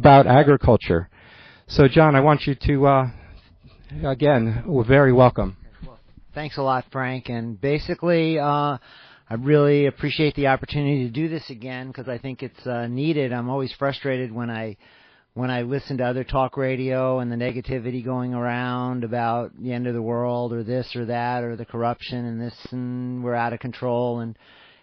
about agriculture. So, John, I want you to, again, we're very welcome. Well, thanks a lot, Frank. And basically, I really appreciate the opportunity to do this again because I think it's needed. I'm always frustrated when I listen to other talk radio and the negativity going around about the end of the world or this or that or the corruption and this and we're out of control, and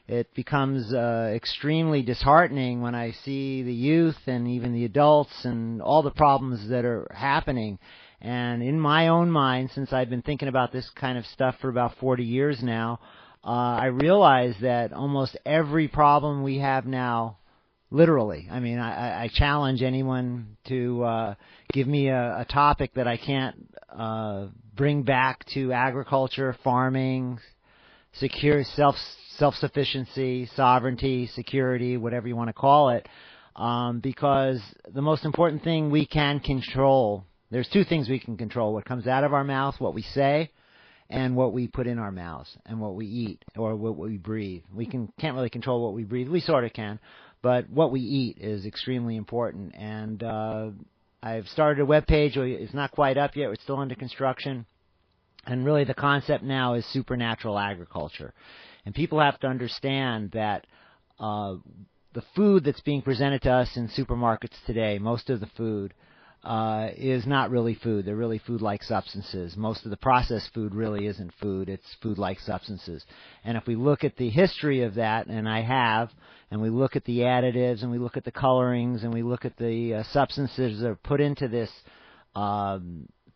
it becomes extremely disheartening when I see the youth and even the adults and all the problems that are happening. And in my own mind, since I've been thinking about this kind of stuff for about 40 years now, I realize that almost every problem we have now, literally, I mean, I challenge anyone to give me a topic that I can't bring back to agriculture, farming, secure self-sufficiency, sovereignty, security, whatever you want to call it, because the most important thing we can control, there's two things we can control: what comes out of our mouth, what we say, and what we put in our mouths, and what we eat, or what we breathe. We can't really control what we breathe. We sort of can, but what we eat is extremely important. And I've started a web page. It's not quite up yet. It's still under construction. And really the concept now is supernatural agriculture. And people have to understand that the food that's being presented to us in supermarkets today, most of the food, is not really food. They're really food-like substances. Most of the processed food really isn't food. It's food-like substances. And if we look at the history of that, and I have, and we look at the additives, and we look at the colorings, and we look at the substances that are put into this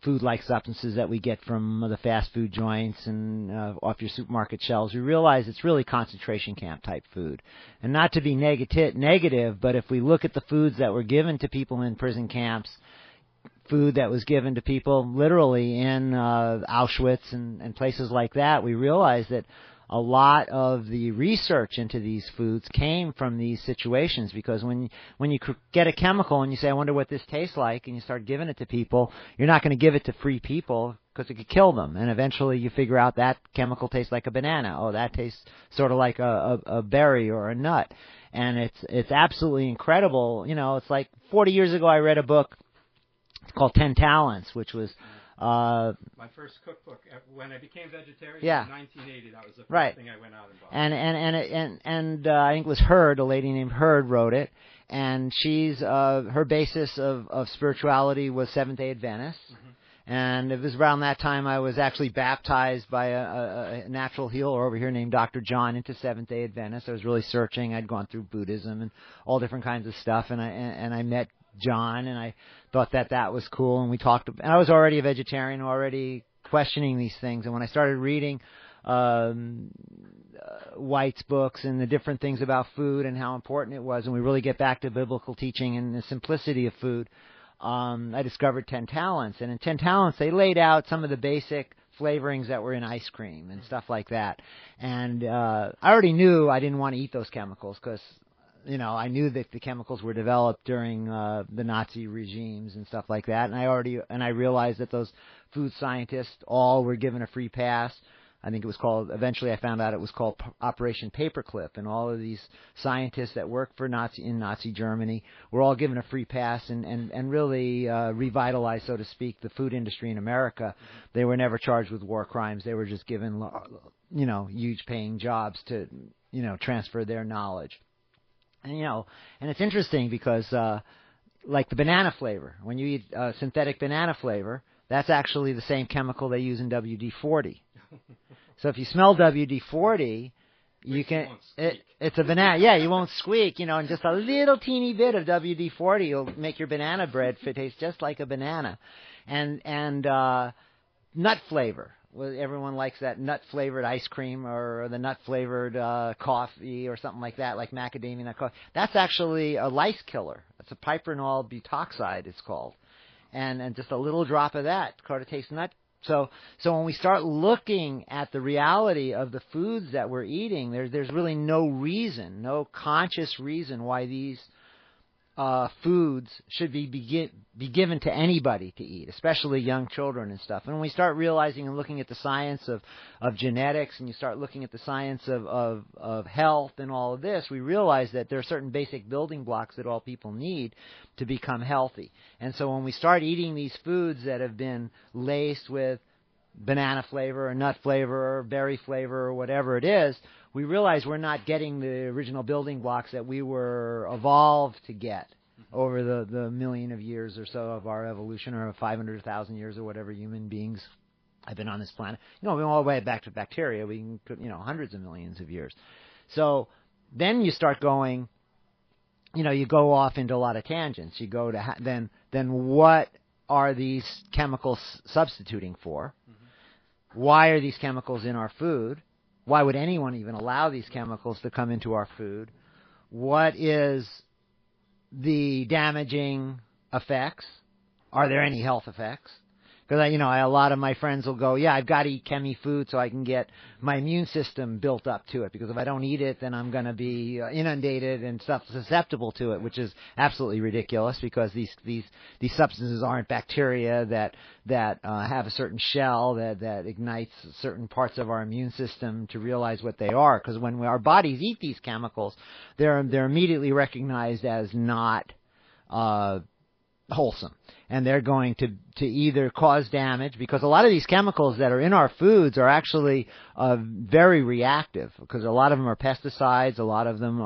food-like substances that we get from the fast food joints and off your supermarket shelves, we realize it's really concentration camp type food. And not to be negative, but if we look at the foods that were given to people in prison camps, food that was given to people literally in Auschwitz and places like that, we realize that a lot of the research into these foods came from these situations, because when you get a chemical and you say, I wonder what this tastes like, and you start giving it to people, you're not going to give it to free people because it could kill them. And eventually you figure out that chemical tastes like a banana. Oh, that tastes sort of like a berry or a nut. And it's absolutely incredible. You know, it's like 40 years ago I read a book called 10 Talents, which was my first cookbook when I became vegetarian in 1980. That was the first thing I went out and bought. And I think it was Heard, a lady named Heard wrote it, and she's her basis of spirituality was Seventh-day Adventist. Mm-hmm. And it was around that time I was actually baptized by a natural healer over here named Dr. John into Seventh-day Adventist. I was really searching. I'd gone through Buddhism and all different kinds of stuff, and I met John, and I thought that was cool, and we talked, and I was already a vegetarian, already questioning these things, and when I started reading White's books and the different things about food and how important it was, and we really get back to biblical teaching and the simplicity of food, I discovered 10 Talents, and in 10 Talents they laid out some of the basic flavorings that were in ice cream and stuff like that, and I already knew I didn't want to eat those chemicals because, you know, I knew that the chemicals were developed during the Nazi regimes and stuff like that, and I realized that those food scientists all were given a free pass. I think it was called, eventually I found out it was called Operation Paperclip, and all of these scientists that worked for in Nazi Germany were all given a free pass and really revitalized, so to speak, the food industry in America. They were never charged with war crimes. They were just given, you know, huge paying jobs to, you know, transfer their knowledge. And, you know, and it's interesting because, like the banana flavor, when you eat synthetic banana flavor, that's actually the same chemical they use in WD-40. So if you smell WD-40, you can, it's a banana. Yeah, you won't squeak, you know, and just a little teeny bit of WD-40 will make your banana bread taste just like a banana. And nut flavor. Well, everyone likes that nut-flavored ice cream or the nut-flavored coffee or something like that, like macadamia nut coffee. That's actually a lice killer. It's a piperonol butoxide, it's called. And just a little drop of that sort of tastes nut. So when we start looking at the reality of the foods that we're eating, there's really no reason, no conscious reason why these foods should be given to anybody to eat, especially young children and stuff. And when we start realizing and looking at the science of genetics, and you start looking at the science of health and all of this, we realize that there are certain basic building blocks that all people need to become healthy. And so when we start eating these foods that have been laced with banana flavor or nut flavor or berry flavor or whatever it is, we realize we're not getting the original building blocks that we were evolved to get over the million of years or so of our evolution, or 500,000 years or whatever human beings have been on this planet. You know, we all the way back to bacteria. We can, hundreds of millions of years. So then you start going, you go off into a lot of tangents. You go to then what are these chemicals substituting for? Why are these chemicals in our food? Why would anyone even allow these chemicals to come into our food? What is the damaging effects? Are there any health effects? Because, a lot of my friends will go, yeah, I've got to eat chemi food so I can get my immune system built up to it. Because if I don't eat it, then I'm going to be inundated and stuff susceptible to it, which is absolutely ridiculous, because these substances aren't bacteria that have a certain shell that ignites certain parts of our immune system to realize what they are. Because when our bodies eat these chemicals, they're immediately recognized as not wholesome. And they're going to either cause damage, because a lot of these chemicals that are in our foods are actually very reactive, because a lot of them are pesticides. A lot of them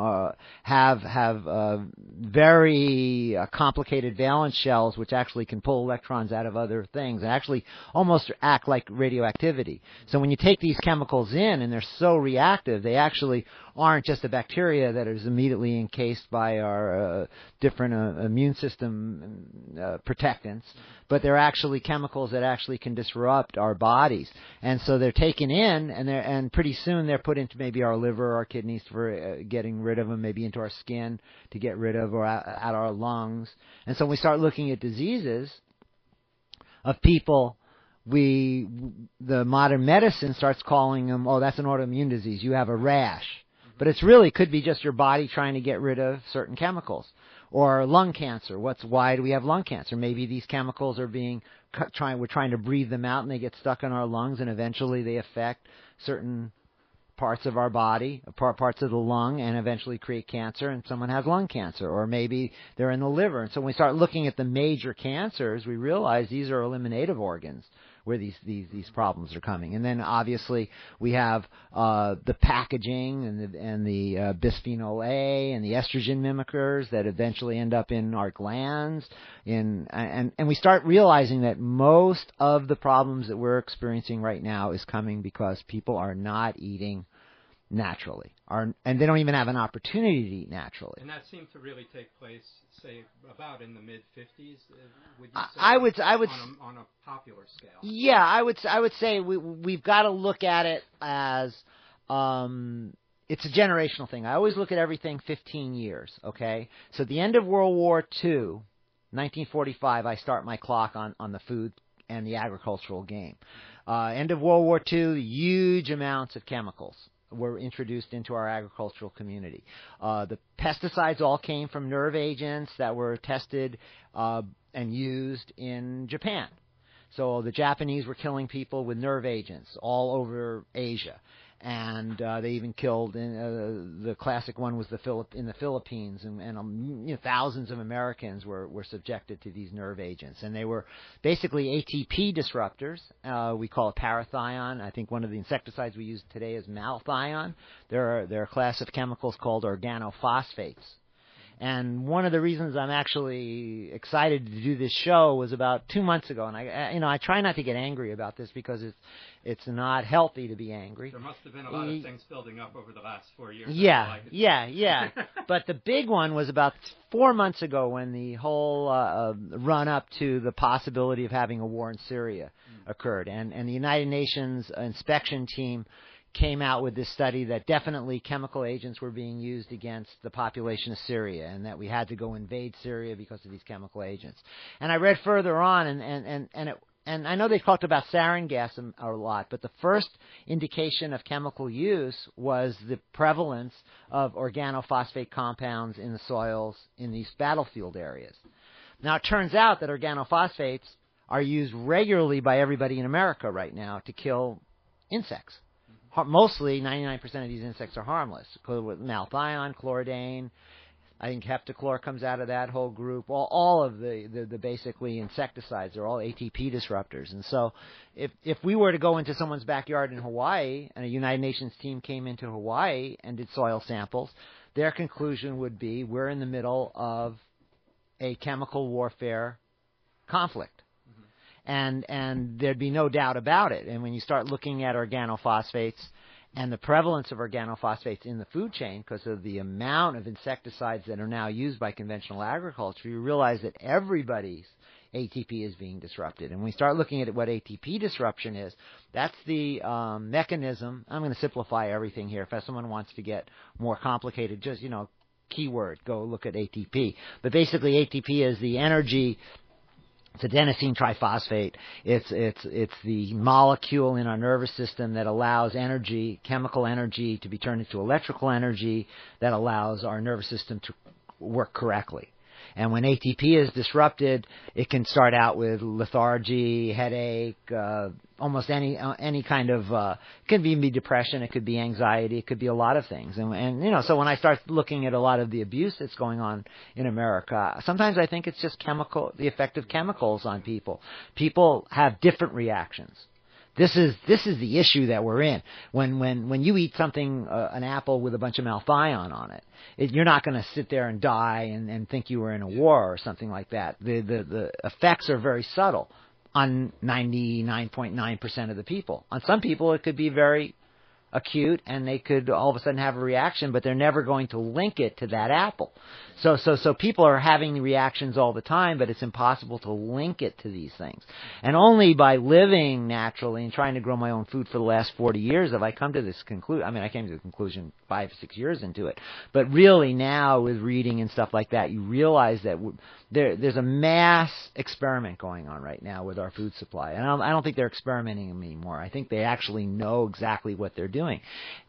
have very complicated valence shells, which actually can pull electrons out of other things and actually almost act like radioactivity. So when you take these chemicals in and they're so reactive, they actually aren't just a bacteria that is immediately encased by our different immune system protectants, but they're actually chemicals that actually can disrupt our bodies. And so they're taken in, and pretty soon they're put into maybe our liver, our kidneys for getting rid of them, maybe into our skin to get rid of, or out our lungs. And so when we start looking at diseases of people, the modern medicine starts calling them, oh, that's an autoimmune disease, you have a rash. But it's really could be just your body trying to get rid of certain chemicals. Or lung cancer. Why do we have lung cancer? Maybe these chemicals are we're trying to breathe them out, and they get stuck in our lungs, and eventually they affect certain parts of our body, parts of the lung, and eventually create cancer, and someone has lung cancer. Or maybe they're in the liver. And so when we start looking at the major cancers, we realize these are eliminative organs where these problems are coming. And then obviously we have the packaging and the bisphenol A and the estrogen mimickers that eventually end up in our glands. And we start realizing that most of the problems that we're experiencing right now is coming because people are not eating naturally, and they don't even have an opportunity to eat naturally. And that seemed to really take place, say, about in the mid-50s. Would you say I would on a popular scale? Yeah, I would say we've got to look at it as it's a generational thing. I always look at everything 15 years. Okay, so at the end of World War II, 1945, I start my clock on the food and the agricultural game. End of World War II, huge amounts of chemicals were introduced into our agricultural community. The pesticides all came from nerve agents that were tested and used in Japan. So the Japanese were killing people with nerve agents all over Asia. And they even killed, the classic one was in the Philippines, and thousands of Americans were subjected to these nerve agents. And they were basically ATP disruptors. We call it parathion. I think one of the insecticides we use today is malthion. There are a class of chemicals called organophosphates. And one of the reasons I'm actually excited to do this show was about 2 months ago, and I try not to get angry about this because it's not healthy to be angry. There must have been a lot of things building up over the last 4 years. Yeah. But the big one was about 4 months ago when the whole run up to the possibility of having a war in Syria occurred, and the United Nations inspection team came out with this study that definitely chemical agents were being used against the population of Syria, and that we had to go invade Syria because of these chemical agents. And I read further on, and and I know they talked about sarin gas a lot, but the first indication of chemical use was the prevalence of organophosphate compounds in the soils in these battlefield areas. Now, it turns out that organophosphates are used regularly by everybody in America right now to kill insects. Mostly, 99% of these insects are harmless. Malthion, chloridane, I think heptachlor comes out of that whole group. All of the basically insecticides are all ATP disruptors. And so if we were to go into someone's backyard in Hawaii and a United Nations team came into Hawaii and did soil samples, their conclusion would be we're in the middle of a chemical warfare conflict. And there'd be no doubt about it. And when you start looking at organophosphates and the prevalence of organophosphates in the food chain because of the amount of insecticides that are now used by conventional agriculture, you realize that everybody's ATP is being disrupted. And when we start looking at what ATP disruption is, that's the mechanism. I'm going to simplify everything here. If someone wants to get more complicated, just, keyword, go look at ATP. But basically ATP is the energy. It's adenosine triphosphate. It's the molecule in our nervous system that allows energy, chemical energy, to be turned into electrical energy that allows our nervous system to work correctly. And when ATP is disrupted, it can start out with lethargy, headache, almost any kind of, it could even be depression, it could be anxiety, it could be a lot of things. And so when I start looking at a lot of the abuse that's going on in America, sometimes I think it's just the effect of chemicals on people. People have different reactions. This is the issue that we're in. When you eat something, an apple with a bunch of malthion on it, you're not going to sit there and die and think you were in a war or something like that. The effects are very subtle on 99.9% of the people. On some people, it could be very acute, and they could all of a sudden have a reaction, but they're never going to link it to that apple. So people are having reactions all the time, but it's impossible to link it to these things. And only by living naturally and trying to grow my own food for the last 40 years have I come to this conclusion. I mean, I came to the conclusion 5 or 6 years into it. But really now with reading and stuff like that, you realize that there's a mass experiment going on right now with our food supply. And I don't think they're experimenting anymore. I think they actually know exactly what they're doing.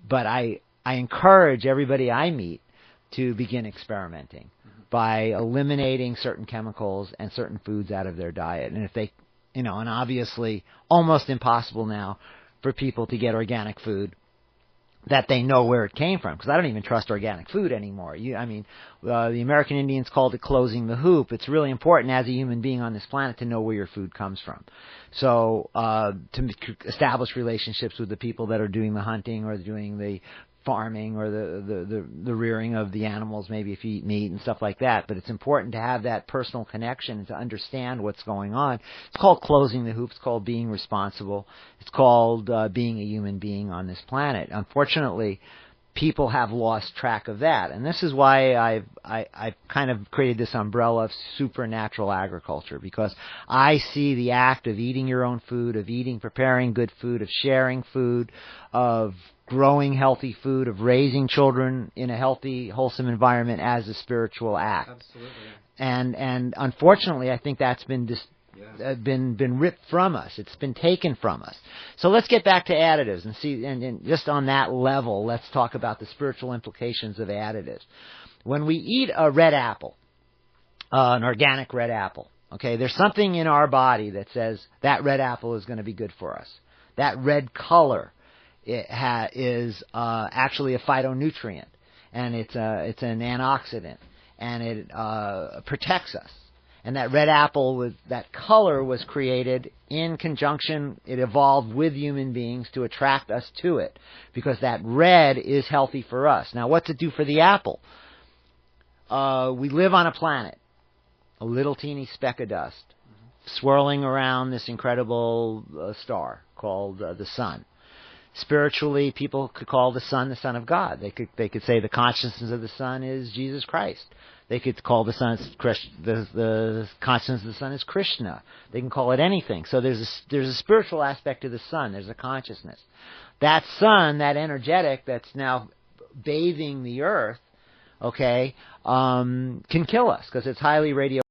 But I encourage everybody I meet to begin experimenting by eliminating certain chemicals and certain foods out of their diet. And if they, and obviously almost impossible now for people to get organic food that they know where it came from, because I don't even trust organic food anymore. The American Indians called it closing the hoop. It's really important as a human being on this planet to know where your food comes from. So to establish relationships with the people that are doing the hunting or doing the farming or the rearing of the animals, maybe if you eat meat and stuff like that. But it's important to have that personal connection and to understand what's going on. It's called closing the hoop. It's called being responsible. It's called being a human being on this planet. Unfortunately, people have lost track of that. And this is why I've kind of created this umbrella of supernatural agriculture, because I see the act of eating your own food, of preparing good food, of sharing food, of growing healthy food, of raising children in a healthy, wholesome environment as a spiritual act. Absolutely. And unfortunately, I think that's been been ripped from us. It's been taken from us. So let's get back to additives and see, and just on that level, let's talk about the spiritual implications of additives. When we eat a red apple, an organic red apple, okay, there's something in our body that says that red apple is going to be good for us. That red color is actually a phytonutrient, and it's an antioxidant, and it protects us. And that red apple, that color was created in conjunction, it evolved with human beings to attract us to it, because that red is healthy for us. Now, what's it do for the apple? We live on a planet, a little teeny speck of dust, swirling around this incredible star called the sun. Spiritually, people could call the sun of God. They could say the consciousness of the sun is Jesus Christ. They could call the sun the consciousness of the sun is Krishna. They can call it anything. So there's a spiritual aspect to the sun. There's a consciousness. That sun, that energetic that's now bathing the earth, okay, can kill us because it's highly radioactive.